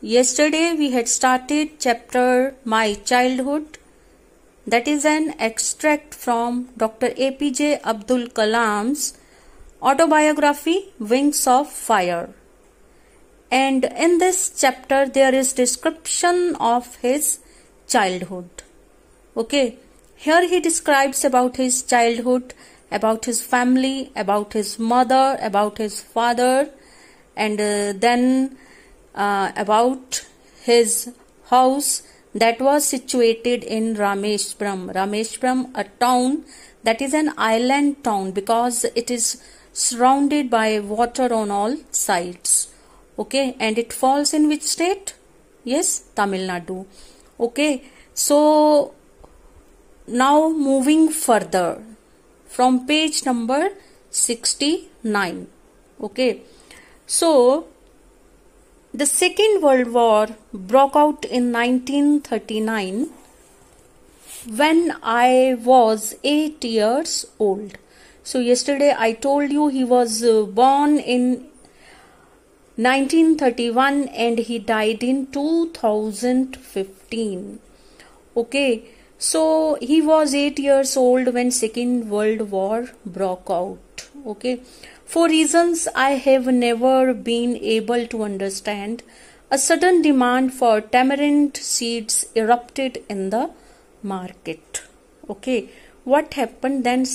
Yesterday we had started chapter My Childhood, that is an extract from Dr. APJ Abdul Kalam's autobiography Wings of Fire. And in this chapter there is description of his childhood. Okay, here he describes about his childhood, about his family, about his mother, about his father, and then about his house that was situated in Rameshwaram. Rameshwaram, a town that is an island town because it is surrounded by water on all sides. Okay, and it falls in which state? Yes, Tamil Nadu. Okay, so now moving further from page number 69. Okay, so the Second World War broke out in 1939 when I was 8 years old. So yesterday I told you he was born in 1931 and he died in 2015. Okay, so he was 8 years old when Second World War broke out. Okay, for reasons I have never been able to understand, a sudden demand for tamarind seeds erupted in the market. Okay, what happened then?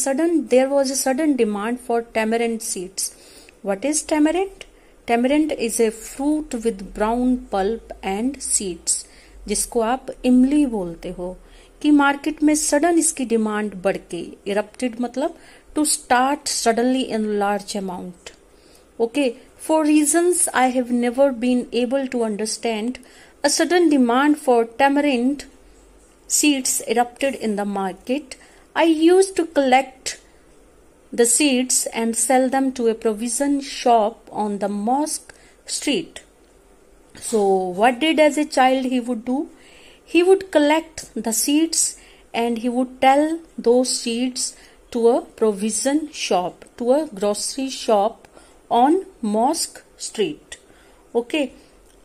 There was a sudden demand for tamarind seeds. What is tamarind? Tamarind is a fruit with brown pulp and seeds, जिसको आप इमली बोलते हो, कि market में sudden इसकी demand बढ़ गई. इरप्टेड मतलब to start suddenly in large amount. Okay, for reasons I have never been able to understand, a sudden demand for tamarind seeds erupted in the market. I used to collect the seeds and sell them to a provision shop on the mosque street. So what did as a child he would do? He would collect the seeds and he would tell those seeds to a provision shop, to a grocery shop on Mosque Street. Okay,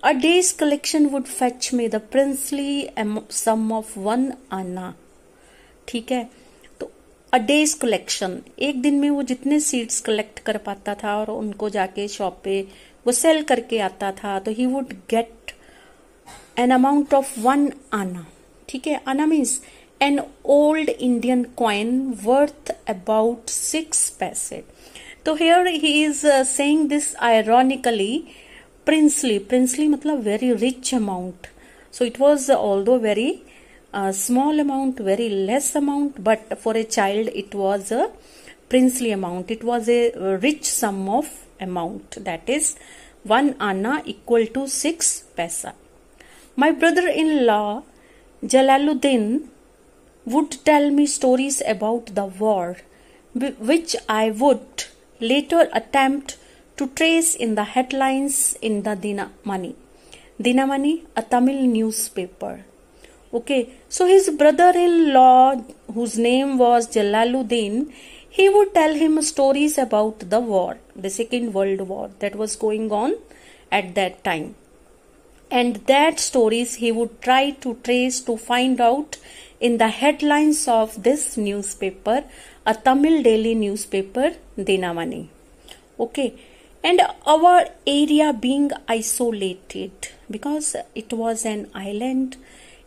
a day's collection would fetch me the princely sum of 1 anna. ठीक है, तो a day's collection, एक दिन में वो जितने seeds collect कर पाता था और उनको जाके शॉप पे वो सेल करके आता था, तो he would get an amount of 1 anna. ठीक है, anna means an old Indian coin worth about 6 paise. So here he is saying this ironically, princely मतलब very rich amount. So it was although very small amount, very less amount, but for a child it was a princely amount. It was a rich sum of amount, that is 1 anna equal to 6 paisa. My brother-in-law Jalaluddin would tell me stories about the war, which I would later attempt to trace in the headlines in the Dinamani. Dinamani, a Tamil newspaper. Okay, so his brother-in-law, whose name was Jalaluddin, he would tell him stories about the war, the Second World War that was going on at that time. And that stories he would try to trace to find out in the headlines of this newspaper, a Tamil daily newspaper, Dinamani. Okay, and our area being isolated, because it was an island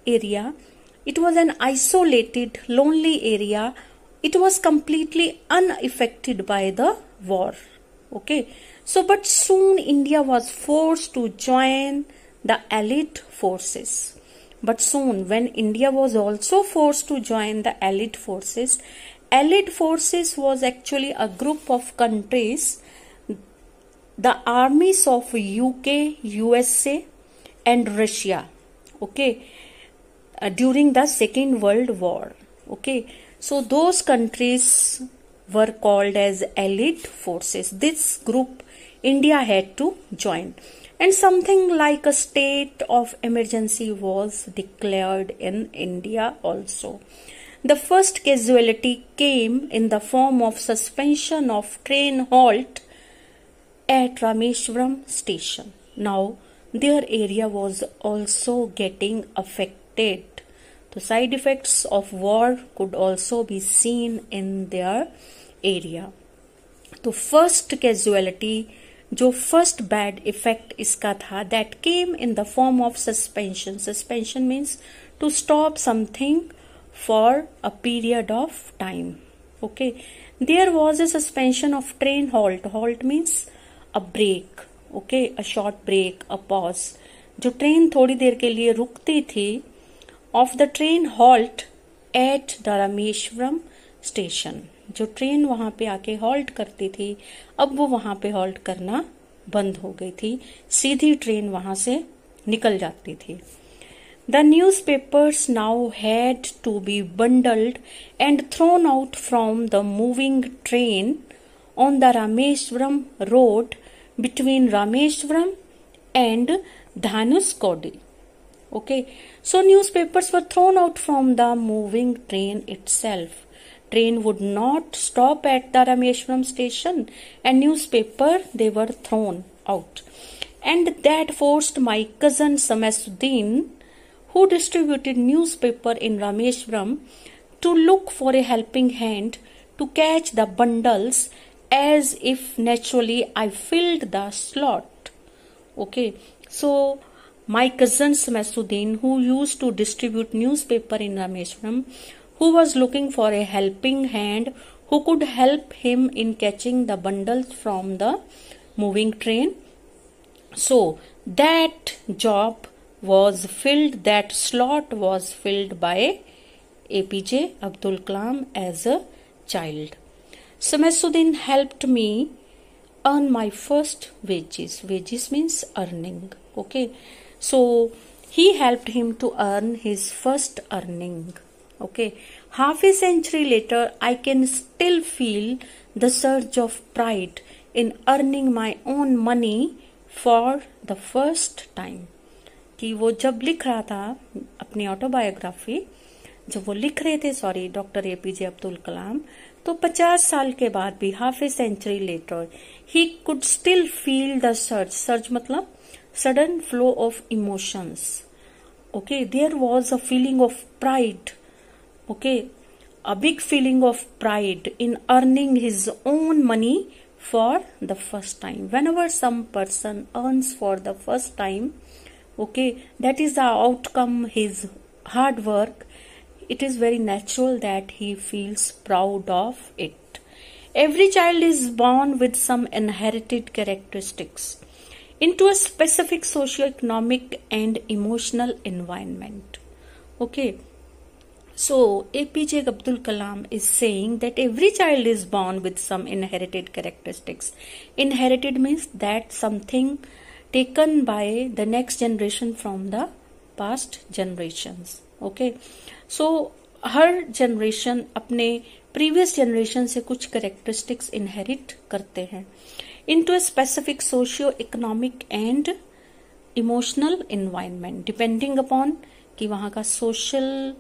area, it was an isolated, lonely area, it was completely unaffected by the war. Okay, so but soon India was forced to join the Allied forces. But soon, when India was also forced to join the Allied forces was actually a group of countries, the armies of UK, USA and Russia, okay, during the Second World War. Okay, so those countries were called as Allied forces. This group India had to join. And something like a state of emergency was declared in India also. The first casualty came in the form of suspension of train halt at Rameshwaram station. Now, their area was also getting affected. The side effects of war could also be seen in their area. तो first casualty, जो first bad effect इसका था, that came in the form of suspension. Suspension means to stop something for a period of time. Okay, there was a suspension of train halt. Halt means a break. Okay, a short break, a pause. जो train थोड़ी देर के लिए रुकती थी, of the train halt at the Rameshwaram station. जो train वहां पे आके हॉल्ट करती थी, अब वो वहां पे हॉल्ट करना बंद हो गई थी, सीधी ट्रेन वहां से निकल जाती थी. The newspapers now had to be bundled and thrown out from the moving train on the Rameshwaram road between Rameshwaram and Dhanuskodi. Okay, so newspapers were thrown out from the moving train itself. Train would not stop at the Rameshwaram station, and newspaper they were thrown out, and that forced my cousin Samasuddin, who distributed newspaper in Rameshwaram, to look for a helping hand to catch the bundles, as if naturally I filled the slot. Okay, so my cousin Samasuddin, who used to distribute newspaper in Rameshwaram, who was looking for a helping hand who could help him in catching the bundles from the moving train. So that job was filled, that slot was filled by APJ Abdul Kalam as a child. Samasuddin helped me earn my first wages. Wages means earning. Okay, so he helped him to earn his first earning. Okay, half a century later, I can still feel the surge of pride in earning my own money for the first time. कि वो जब लिख रहा था अपनी autobiography, जब वो लिख रहे थे, sorry, doctor APJ Abdul Kalam, तो 50 साल के बाद भी, half a century later, he could still feel the surge. Surge मतलब sudden flow of emotions. Okay, there was a feeling of pride. Okay, a big feeling of pride in earning his own money for the first time. Whenever some person earns for the first time, okay, that is the outcome his hard work. It is very natural that he feels proud of it. Every child is born with some inherited characteristics into a specific socio-economic and emotional environment. Okay, so APJ Abdul Kalam is saying that every child is born with some inherited characteristics. Inherited means that something taken by the next generation from the past generations. Okay, so her generation अपने previous generation से कुछ characteristics inherit करते हैं into a specific socio economic and emotional environment, depending upon कि वहाँ का social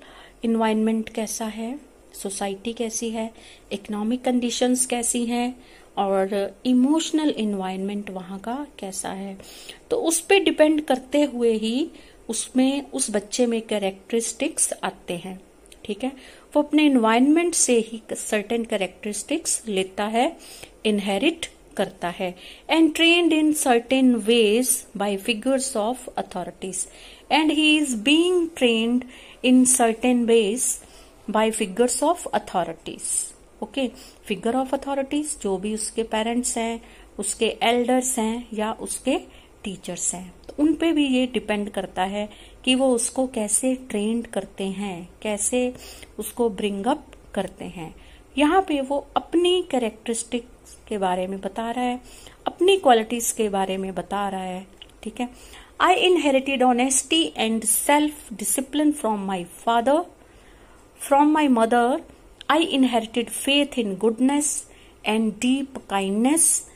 environment कैसा है, सोसाइटी कैसी है, इकोनॉमिक कंडीशंस कैसी हैं और इमोशनल इन्वायरमेंट वहाँ का कैसा है. तो उस पे डिपेंड करते हुए ही उसमें उस बच्चे में कैरेक्टरिस्टिक्स आते हैं. ठीक है, वो अपने इन्वायरमेंट से ही सर्टेन कैरेक्टरिस्टिक्स लेता है, इनहेरिट करता है. And trained in certain ways by figures of authorities, and he is being trained in certain ways by figures of authorities. Okay, figure of authorities जो भी उसके पेरेंट्स हैं, उसके एल्डर्स हैं या उसके टीचर्स हैं, तो उन पे भी ये डिपेंड करता है कि वो उसको कैसे ट्रेंड करते हैं, कैसे उसको ब्रिंग अप करते हैं. यहाँ पे वो अपनी कैरेक्टरिस्टिक्स के बारे में बता रहा है, अपनी क्वालिटीज के बारे में बता रहा है. ठीक है, आई inherited honesty and self discipline from my father. From my mother I inherited faith in goodness and deep kindness,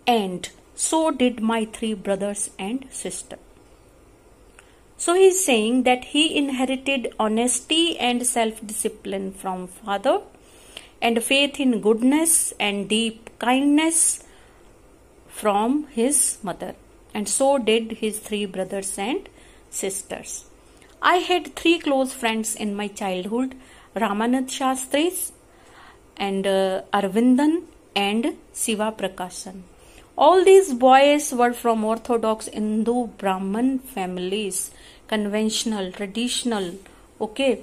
and so did my 3 brothers and sister. So he is saying that he inherited honesty and self-discipline from father, and faith in goodness and deep kindness from his mother. and so did his 3 brothers and sisters. I had 3 close friends in my childhood, Ramanand Shastris and Arvindan and Siva Prakashan. All these boys were from orthodox Hindu Brahman families, conventional, traditional. Okay,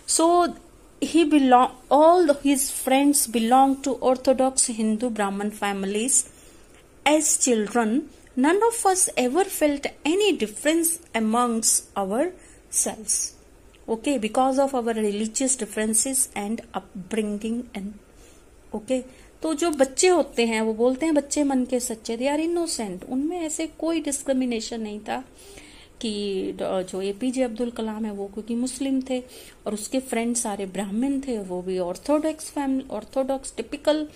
so all his friends belonged to orthodox Hindu Brahman families. As children, none of us ever felt any difference amongst ourselves. Okay, because of our religious differences and upbringing and okay. तो जो बच्चे होते हैं वो बोलते हैं बच्चे मन के सच्चे, दे आर इनोसेंट, उनमें ऐसे कोई डिस्क्रिमिनेशन नहीं था कि जो एपीजे अब्दुल कलाम है वो क्योंकि मुस्लिम थे और उसके फ्रेंड सारे ब्राह्मण थे, वो भी ऑर्थोडॉक्स टिपिकल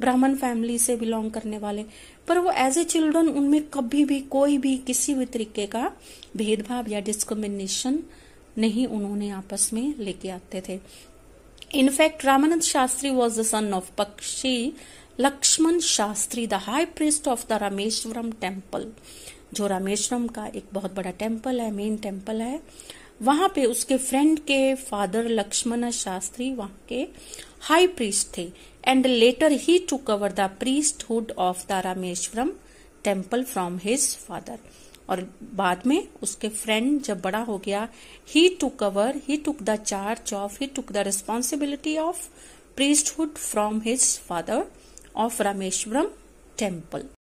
ब्राह्मण फैमिली से बिलोंग करने वाले, पर वो एज ए चिल्ड्रन उनमें कभी भी कोई भी किसी भी तरीके का भेदभाव या डिस्क्रिमिनेशन नहीं उन्होंने आपस में लेके आते थे. In fact, Ramanand Shastri was the son of Pakshi Lakshman Shastri, the high priest of the Rameshwaram temple. जो रामेश्वरम का एक बहुत बड़ा टेम्पल है, मेन टेम्पल है, वहां पे उसके फ्रेंड के फादर लक्ष्मण शास्त्री वहां के हाई प्रीस्ट थे. And later he took over the priesthood of the Rameswaram temple from his father. और बाद में उसके फ्रेंड जब बड़ा हो गया, he took the charge of, he took the responsibility of priesthood from his father of Rameshwaram temple.